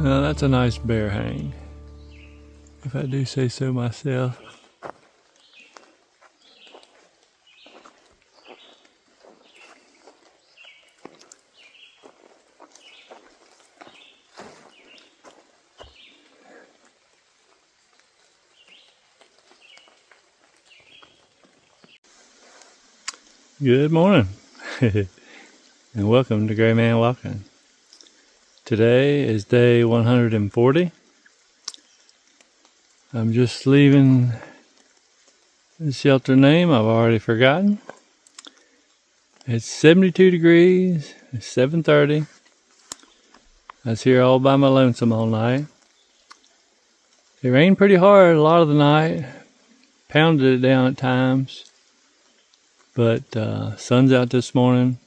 Well, that's a nice bear hang, if I do say so myself. Good morning, and welcome to Gray Man Walking. Today is day 140. I'm just leaving the shelter name I've already forgotten. It's 72 degrees, it's 7:30. I was here all by my lonesome all night. It rained pretty hard a lot of the night, pounded it down at times. But sun's out this morning.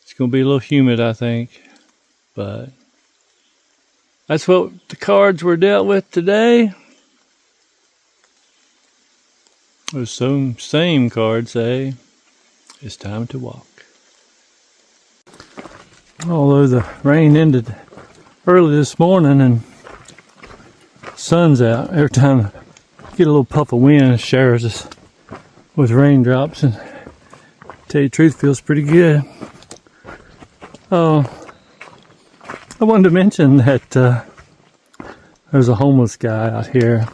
It's going to be a little humid, I think. But that's what the cards were dealt with today. Those same cards say, it's time to walk. Although the rain ended early this morning and sun's out, every time I get a little puff of wind, it showers us with raindrops, and to tell you the truth, feels pretty good. I wanted to mention that there's a homeless guy out here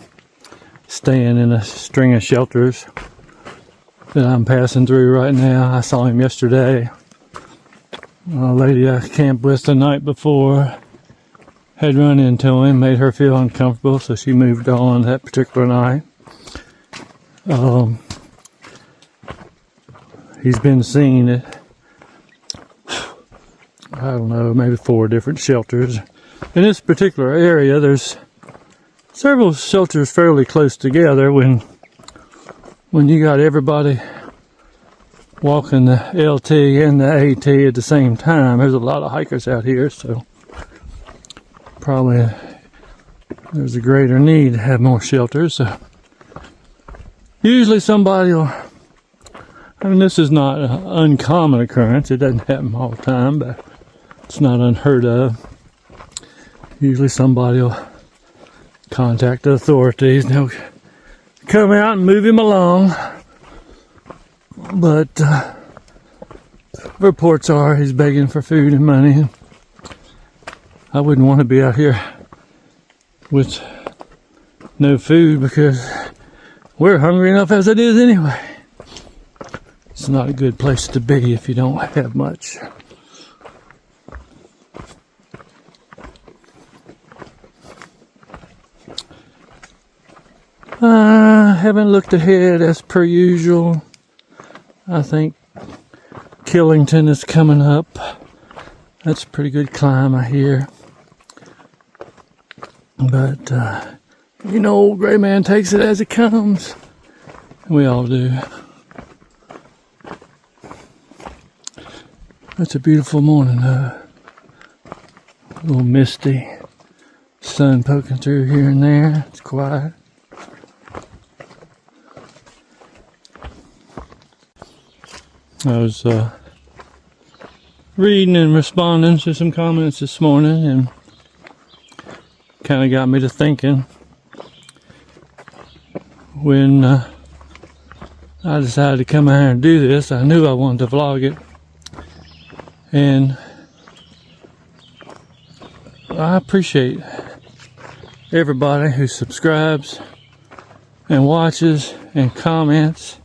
staying in a string of shelters that I'm passing through right now. I saw him yesterday. A lady I camped with the night before had run into him, made her feel uncomfortable, so she moved on that particular night. He's been seen at, I don't know, maybe 4 different shelters. In this particular area, there's several shelters fairly close together. When you got everybody walking the LT and the AT at the same time, there's a lot of hikers out here, so probably there's a greater need to have more shelters. So usually somebody will, I mean, this is not an uncommon occurrence. It doesn't happen all the time, but it's not unheard of. Usually somebody will contact the authorities and they'll come out and move him along. But reports are he's begging for food and money. I wouldn't want to be out here with no food because we're hungry enough as it is anyway. It's not a good place to be if you don't have much. I haven't looked ahead as per usual. I think Killington is coming up. That's a pretty good climb, I hear. But, old Gray Man takes it as it comes. We all do. It's a beautiful morning, a little misty, sun poking through here and there. It's quiet. I was reading and responding to some comments this morning, and kind of got me to thinking. When I decided to come out here and do this, I knew I wanted to vlog it. And I appreciate everybody who subscribes and watches and comments.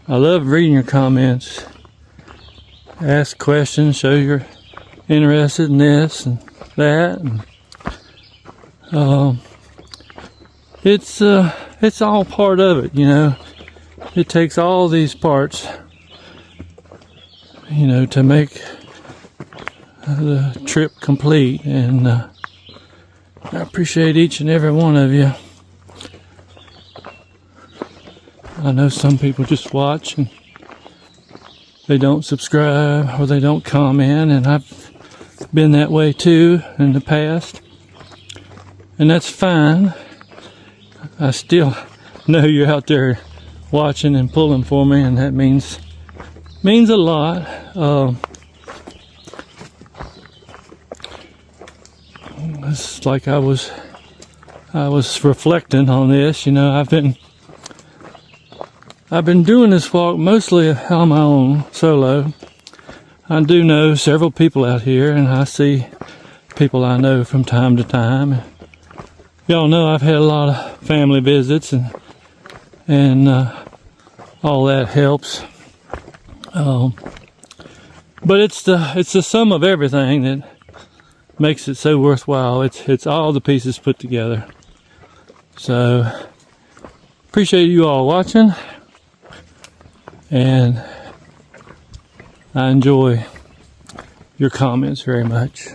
I love reading your comments. Ask questions, show you're interested in this and that. And, it's all part of it, It takes all these parts to make the trip complete, and I appreciate each and every one of you. I know some people just watch and they don't subscribe or they don't comment, and I've been that way too in the past, and that's fine. I still know you're out there watching and pulling for me, and that means a lot. it's like I was reflecting on this. You know, I've been doing this walk mostly on my own, solo. I do know several people out here, and I see people I know from time to time. Y'all know I've had a lot of family visits, and all that helps. But it's the sum of everything that makes it so worthwhile. It's all the pieces put together. So appreciate you all watching, and I enjoy your comments very much.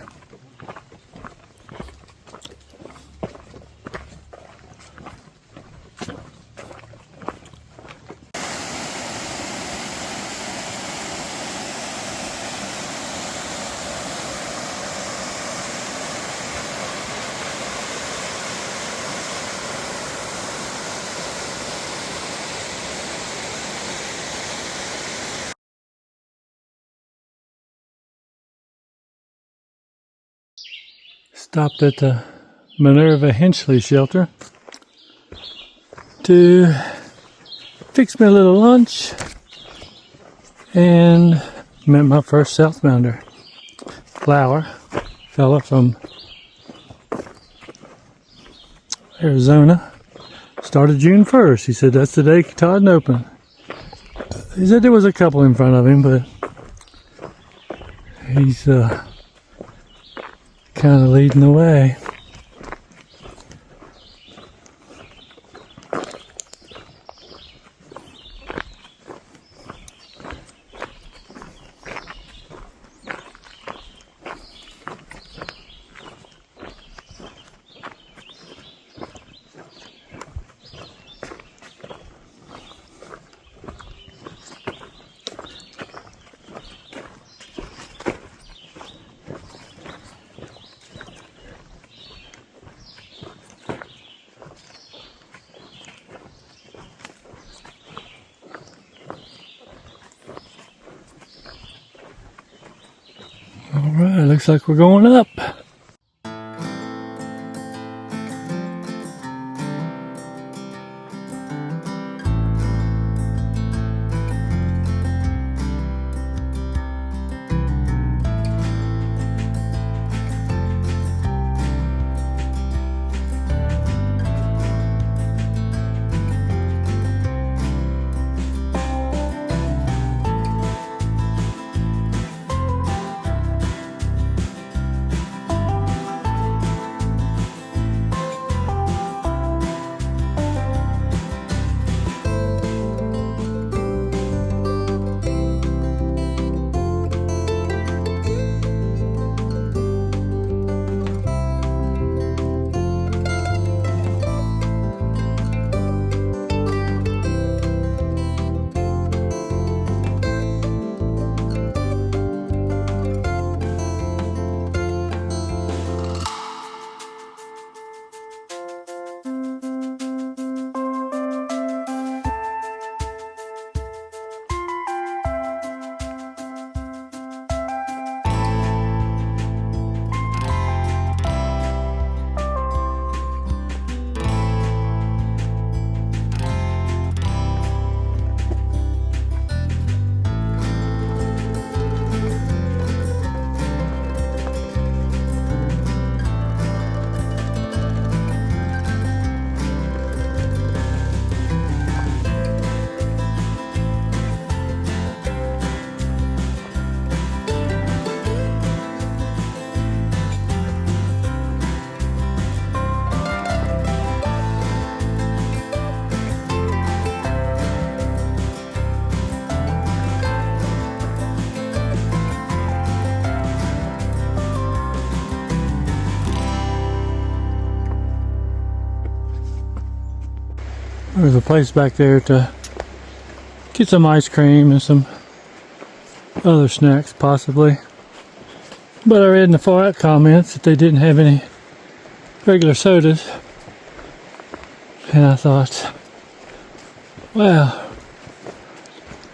Stopped at the Minerva Hinchley shelter to fix me a little lunch, and met my first southbounder, Flower, fella from Arizona. Started June 1st. He said that's the day Katahdin opened. He said there was a couple in front of him, but he's kind of leading the way. Alright, looks like we're going up. There's a place back there to get some ice cream and some other snacks possibly. But I read in the far out comments that they didn't have any regular sodas. And I thought, wow,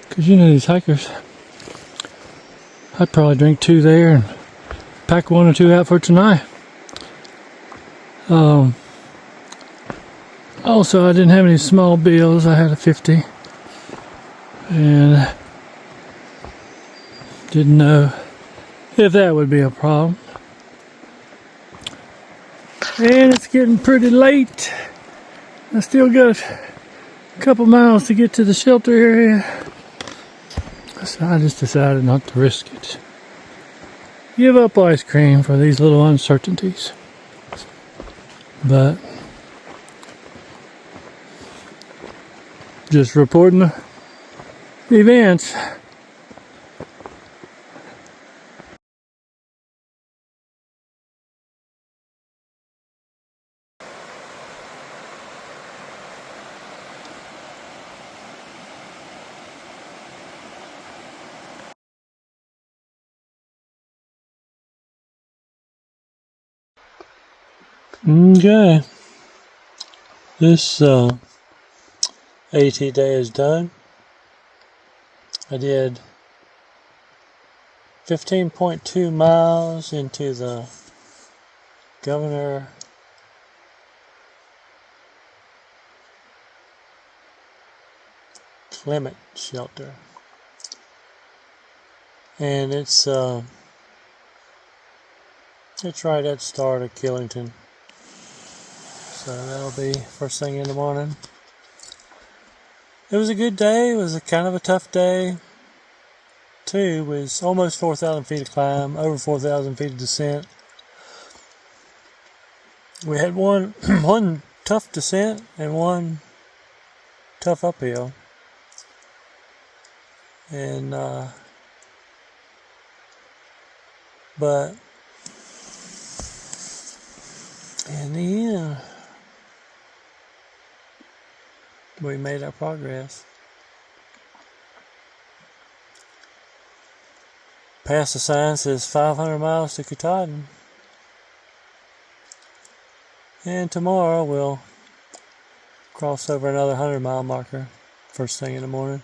because you know these hikers, I'd probably drink 2 there and pack 1 or 2 out for tonight. Also, I didn't have any small bills. I had a 50, and didn't know if that would be a problem. And it's getting pretty late. I still got a couple miles to get to the shelter area, so I just decided not to risk it. Give up ice cream for these little uncertainties. But just reporting the events. Okay, this AT day is done. I did 15.2 miles into the Governor Clement shelter, and it's right at the start of Killington. So that'll be first thing in the morning. It was a good day. It was a kind of a tough day too. It was almost 4,000 feet of climb, over 4,000 feet of descent. We had one tough descent and one tough uphill. And but in the end, we made our progress. Past the sign says 500 miles to Katahdin. And tomorrow we'll cross over another 100-mile marker first thing in the morning.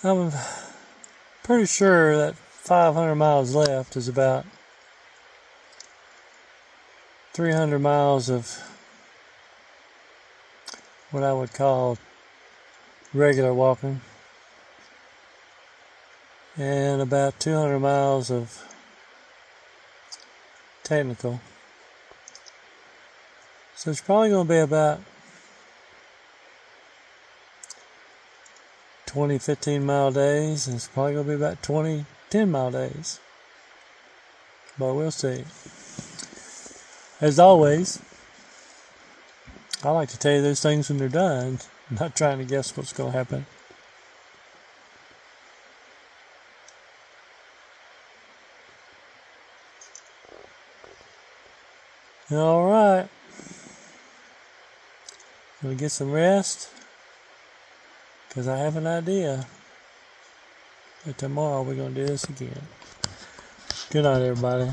I'm pretty sure that 500 miles left is about 300 miles of what I would call regular walking, and about 200 miles of technical. So it's probably going to be about 20 15-mile days, and it's probably going to be about 20 10-mile days. But we'll see. As always, I like to tell you those things when they're done, not trying to guess what's going to happen. All right. Gonna get some rest, because I have an idea that tomorrow we're going to do this again. Good night, everybody.